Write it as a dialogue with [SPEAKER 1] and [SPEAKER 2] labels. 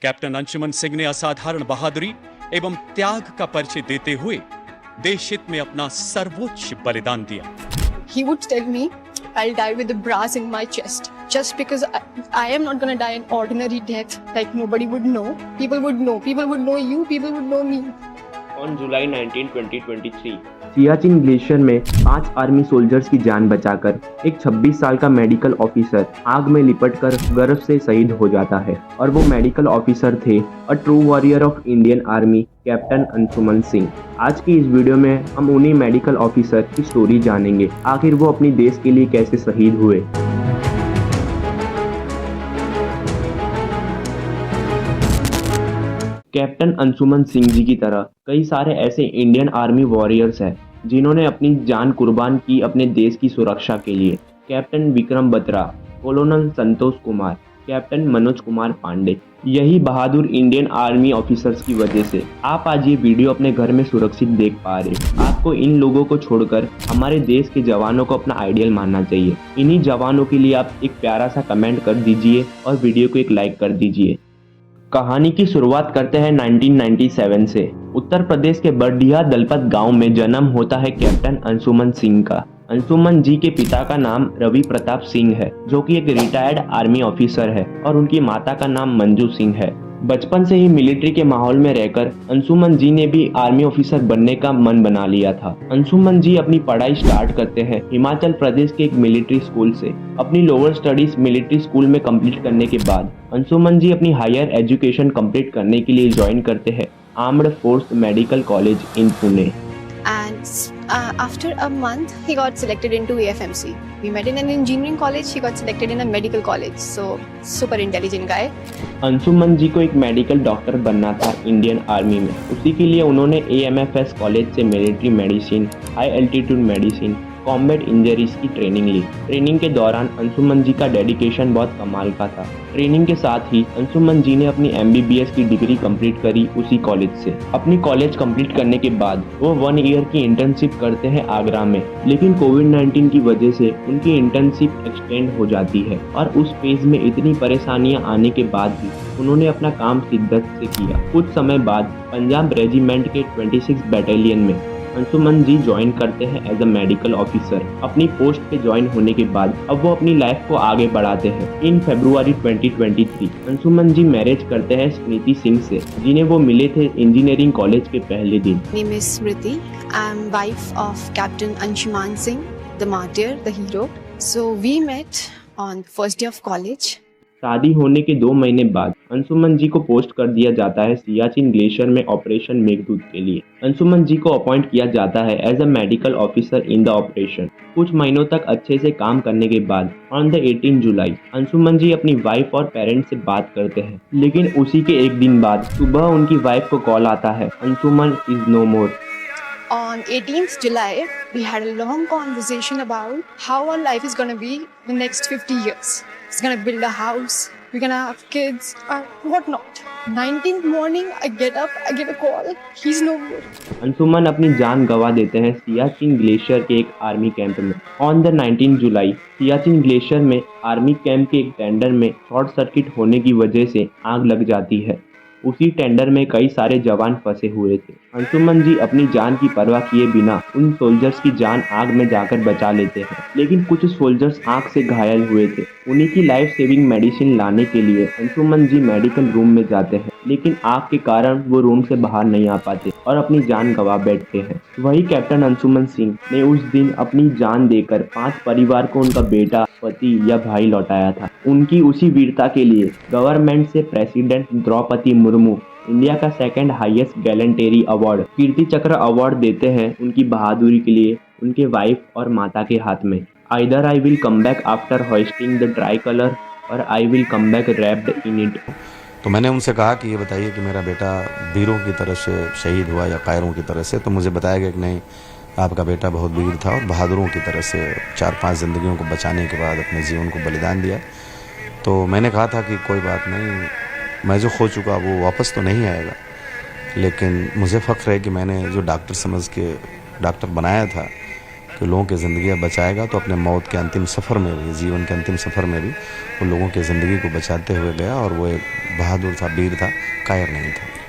[SPEAKER 1] Captain Anshuman Singh ने असाधारण बहादुरी एवं त्याग का परिचय देते हुए देश हित में अपना सर्वोच्च बलिदान दिया।
[SPEAKER 2] He would tell me, I'll die with a brass in my chest. Just because I am not gonna die an ordinary death, like nobody would know. People would know. People would know you. People would know me.
[SPEAKER 3] On July 19, 2023, Siachen glacier में 5 army soldiers की जान बचाकर एक 26 साल का medical officer आग में लिपटकर गर्व से शहीद हो जाता है। और वो मेडिकल ऑफिसर थे a true warrior of Indian army, captain Anshuman Singh. आज की इस वीडियो में हम उन्हीं मेडिकल ऑफिसर की स्टोरी जानेंगे, आखिर वो अपनी देश के लिए कैसे शहीद हुए। कैप्टन अंशुमन सिंह जी की तरह कई सारे ऐसे इंडियन आर्मी वॉरियर्स हैं जिन्होंने अपनी जान कुर्बान की अपने देश की सुरक्षा के लिए। Captain Vikram Batra, colonel Santosh Kumar, captain Manoj Kumar Pandey, यही बहादुर इंडियन आर्मी ऑफिसर्स की वजह से आप आज ये वीडियो अपने घर में सुरक्षित देख पा रहे। आपको इन लोगों को छोड़कर हमारे देश के जवानों को अपना आइडियल मानना चाहिए। इन्हीं जवानों के लिए आप एक प्यारा सा कमेंट कर दीजिए और वीडियो को एक लाइक कर दीजिए। कहानी की शुरुआत करते हैं 1997 से। उत्तर प्रदेश के बरडीहा दलपत गांव में जन्म होता है कैप्टन अंशुमन सिंह का। अंशुमन जी के पिता का नाम रवि प्रताप सिंह है, जो कि एक रिटायर्ड आर्मी ऑफिसर है, और उनकी माता का नाम मंजू सिंह है। बचपन से ही मिलिट्री के माहौल में रहकर अंशुमन जी ने भी आर्मी ऑफिसर बनने का मन बना लिया था। अंशुमन जी अपनी पढ़ाई स्टार्ट करते हैं हिमाचल प्रदेश के एक मिलिट्री स्कूल से। अपनी लोअर स्टडीज मिलिट्री स्कूल में कंप्लीट करने के बाद अंशुमन जी अपनी हायर एजुकेशन कंप्लीट करने के लिए ज्वाइन करते हैं armed force medical college in Pune.
[SPEAKER 2] And after a month, he got selected into AFMC. We met in an engineering college. He got selected in a medical college. So super intelligent guy.
[SPEAKER 3] Anshuman ji को एक medical doctor बनना था Indian army में। उसी के लिए उन्होंने AMFS college से military medicine, high altitude medicine, combat injuries की ट्रेनिंग ली। ट्रेनिंग के दौरान अंशुमन जी का डेडिकेशन बहुत कमाल का था। ट्रेनिंग के साथ ही अंशुमन जी ने अपनी MBBS की डिग्री कंप्लीट करी उसी कॉलेज से। अपनी कॉलेज कंप्लीट करने के बाद वो 1 ईयर की इंटर्नशिप करते हैं आगरा में, लेकिन कोविड-19 की वजह से उनकी इंटर्नशिप एक्सटेंड हो जाती है और उस फेज में इतनी परेशानियां आने के बाद भी उन्होंने अपना काम शिद्दत से किया। कुछ समय बाद पंजाब रेजिमेंट के 26 बैटालियन में अंशुमन जी ज्वाइन करते हैं एज अ मेडिकल ऑफिसर। अपनी पोस्ट पे ज्वाइन होने के बाद अब वो अपनी लाइफ को आगे बढ़ाते हैं। इन फरवरी 2023 अंशुमन जी मैरिज करते हैं स्मृति सिंह से, जिन्हें वो मिले थे इंजीनियरिंग कॉलेज के पहले दिन।
[SPEAKER 2] Name is Smriti. I'm wife of Captain Anshuman Singh, the martyr, the hero. So we met on first day of college.
[SPEAKER 3] शादी होने के 2 महीने बाद अंशुमन जी को पोस्ट कर दिया जाता है सियाचिन ग्लेशियर में ऑपरेशन मेघदूत के लिए। अंशुमन जी को अपॉइंट किया जाता है as a medical officer in the operation. कुछ महीनों तक अच्छे से काम करने के बाद on the 18 July Anshuman ji अपनी वाइफ और पेरेंट्स से बात करते हैं, लेकिन उसी के एक दिन बाद सुबह उनकी वाइफ को कॉल आता है, Anshuman is no more.
[SPEAKER 2] On 18th July, we had a long conversation about how our life is gonna be the next 50 years. It's gonna build a house, we're gonna have kids, whatnot. 19th morning, I get up, I get a call, he's no more.
[SPEAKER 3] Anshuman अपनी जान गंवा देते हैं Siachen glacier के एक army camp में। On the 19 July Siachen glacier में army camp के एक टेंडर में शॉर्ट सर्किट होने की वजह से आग लग जाती है। उसी टेंडर में कई सारे जवान फंसे हुए थे। अंशुमन जी अपनी जान की परवाह किए बिना उन सोल्जर्स की जान आग में जाकर बचा लेते हैं, लेकिन कुछ सोल्जर्स आग से घायल हुए थे। उन्हीं की लाइफ सेविंग मेडिसिन लाने के लिए अंशुमन जी मेडिकल रूम में जाते हैं, लेकिन आग के कारण वो रूम से बाहर नहीं आ पाते और अपनी जान गंवा बैठते हैं। वही कैप्टन अंशुमन सिंह ने उस दिन अपनी जान देकर 5 परिवार को उनका बेटा, पति या भाई लौटाया था। उनकी उसी वीरता के लिए गवर्नमेंट से प्रेसिडेंट द्रौपदी मुर्मू इंडिया का 2nd हाईएस्ट गैलेंटेरी अवार्ड कीर्ति चक्र अवार्ड देते हैं उनकी बहादुरी के लिए उनके वाइफ और माता के हाथ में। Either I will come back after hoisting the tricolour और I will come back wrapped in it.
[SPEAKER 4] तो मैंने उनसे कहा कि ये बताइए कि मेरा बेटा वीरों की तरह से शहीद हुआ या कायरों की तरह से। तो मुझे बताया गया कि नहीं, आपका बेटा बहुत वीर था और बहादुरों की तरह से 4-5 ज़िंदगियों को बचाने के बाद अपने जीवन को बलिदान दिया। तो मैंने कहा था कि कोई बात नहीं, मैं जो खो चुका वो वापस तो नहीं आएगा, लेकिन मुझे फ़ख्र है कि मैंने जो डॉक्टर समझ के डॉक्टर बनाया था कि लोगों की ज़िंदगियाँ बचाएगा, तो अपने मौत के अंतिम सफ़र में भी, जीवन के अंतिम सफ़र में भी वो लोगों की ज़िंदगी को बचाते हुए गया और वो एक बहादुर था, वीर था, कायर नहीं था।